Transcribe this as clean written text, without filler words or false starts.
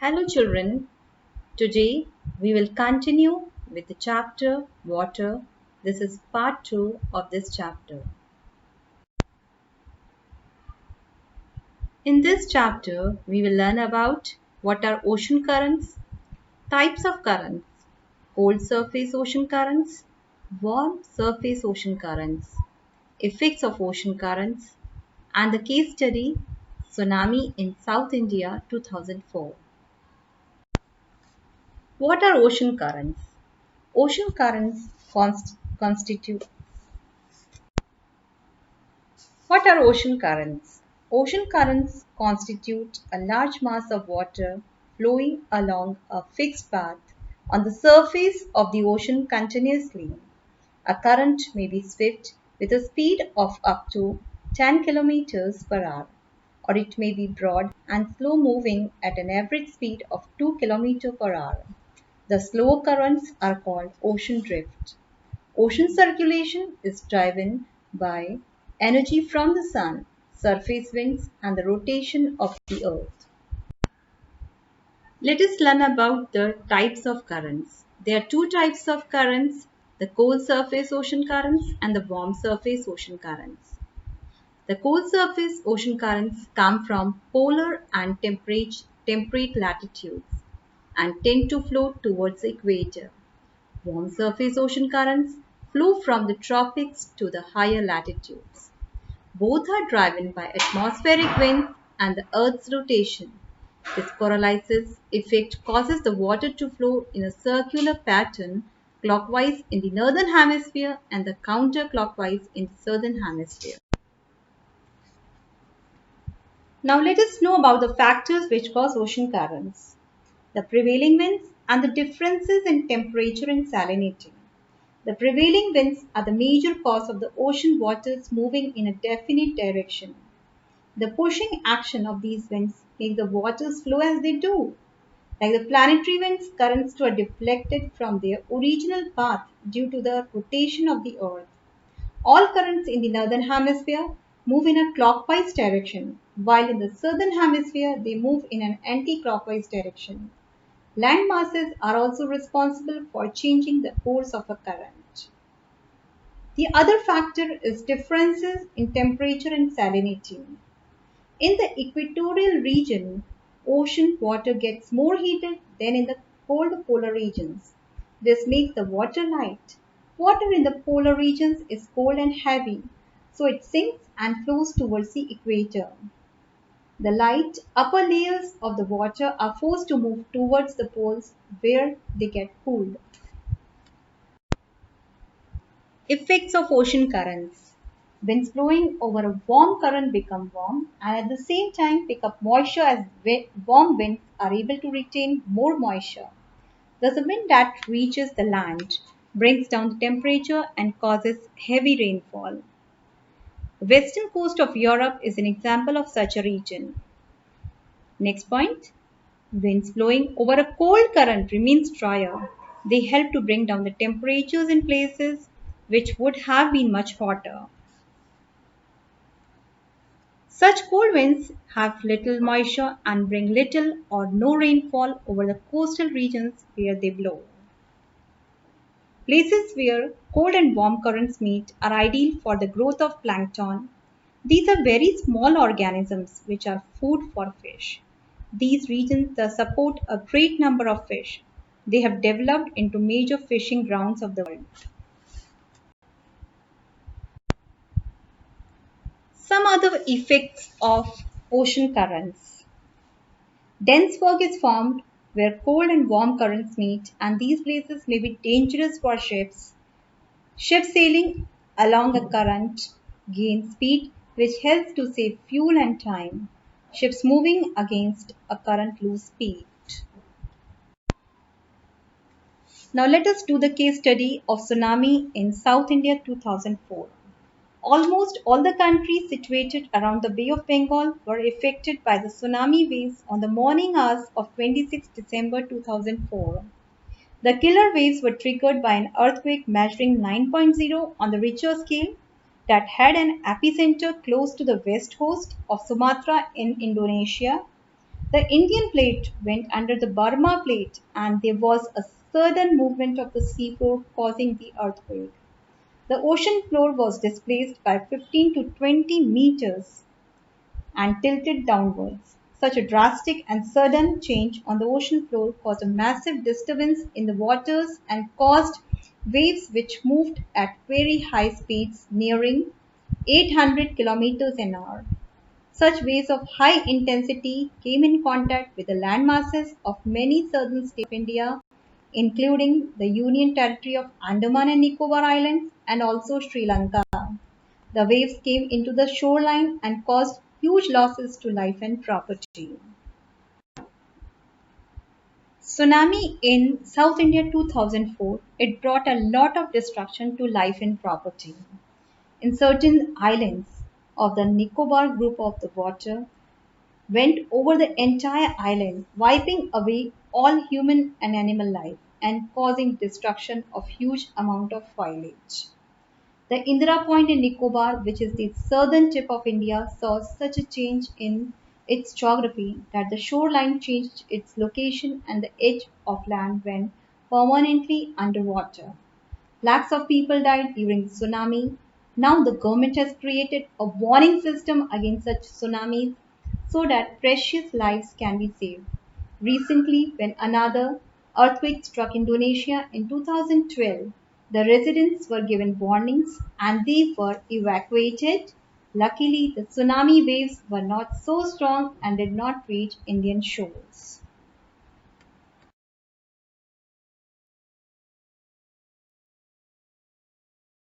Hello children, today we will continue with the chapter Water. This is part 2 of this chapter. In this chapter, we will learn about what are ocean currents, types of currents, cold surface ocean currents, warm surface ocean currents, effects of ocean currents, and the case study Tsunami in South India 2004. What are ocean currents? Ocean currents constitute. What are ocean currents? Ocean currents constitute a large mass of water flowing along a fixed path on the surface of the ocean continuously. A current may be swift with a speed of up to 10 kilometers per hour, or it may be broad and slow moving at an average speed of 2 kilometers per hour. The slow currents are called ocean drift. Ocean circulation is driven by energy from the sun, surface winds, and the rotation of the earth. Let us learn about the types of currents. There are two types of currents, the cold surface ocean currents and the warm surface ocean currents. The cold surface ocean currents come from polar and temperate latitudes and tend to flow towards the equator. Warm surface ocean currents flow from the tropics to the higher latitudes. Both are driven by atmospheric winds and the Earth's rotation. This coriolis effect causes the water to flow in a circular pattern clockwise in the northern hemisphere and the counterclockwise in the southern hemisphere. Now let us know about the factors which cause ocean currents, the prevailing winds and the differences in temperature and salinity. The prevailing winds are the major cause of the ocean waters moving in a definite direction. The pushing action of these winds makes the waters flow as they do. Like the planetary winds, currents are deflected from their original path due to the rotation of the earth. All currents in the northern hemisphere move in a clockwise direction, while in the southern hemisphere they move in an anti-clockwise direction. Land masses are also responsible for changing the course of a current. The other factor is differences in temperature and salinity. In the equatorial region, ocean water gets more heated than in the cold polar regions. This makes the water light. Water in the polar regions is cold and heavy, so it sinks and flows towards the equator. The light upper layers of the water are forced to move towards the poles where they get cooled. Effects of ocean currents. Winds blowing over a warm current become warm and at the same time pick up moisture as warm winds are able to retain more moisture. Thus, a wind that reaches the land brings down the temperature and causes heavy rainfall. The western coast of Europe is an example of such a region. Next point, winds blowing over a cold current remains drier. They help to bring down the temperatures in places which would have been much hotter. Such cold winds have little moisture and bring little or no rainfall over the coastal regions where they blow. Places where cold and warm currents meet are ideal for the growth of plankton. These are very small organisms which are food for fish. These regions thus support a great number of fish. They have developed into major fishing grounds of the world. Some other effects of ocean currents. Dense fog is formed where cold and warm currents meet, and these places may be dangerous for ships. Ships sailing along a current gain speed, which helps to save fuel and time. Ships moving against a current lose speed. Now let us do the case study of tsunami in South India 2004. Almost all the countries situated around the Bay of Bengal were affected by the tsunami waves on the morning hours of 26 December 2004. The killer waves were triggered by an earthquake measuring 9.0 on the Richter scale that had an epicenter close to the west coast of Sumatra in Indonesia. The Indian plate went under the Burma plate and there was a sudden movement of the seafloor causing the earthquake. The ocean floor was displaced by 15 to 20 meters and tilted downwards. Such a drastic and sudden change on the ocean floor caused a massive disturbance in the waters and caused waves which moved at very high speeds nearing 800 kilometers an hour. Such waves of high intensity came in contact with the land masses of many southern states of India, including the Union Territory of Andaman and Nicobar Islands and also Sri Lanka. The waves came into the shoreline and caused huge losses to life and property. Tsunami in South India 2004, it brought a lot of destruction to life and property. In certain islands of the Nicobar group of the water went over the entire island, wiping away all human and animal life and causing destruction of huge amount of foliage. The Indira Point in Nicobar, which is the southern tip of India, saw such a change in its geography that the shoreline changed its location and the edge of land went permanently underwater. Lakhs of people died during the tsunami. Now the government has created a warning system against such tsunamis so that precious lives can be saved. Recently, when another earthquake struck Indonesia in 2012, the residents were given warnings and they were evacuated. Luckily, the tsunami waves were not so strong and did not reach Indian shores.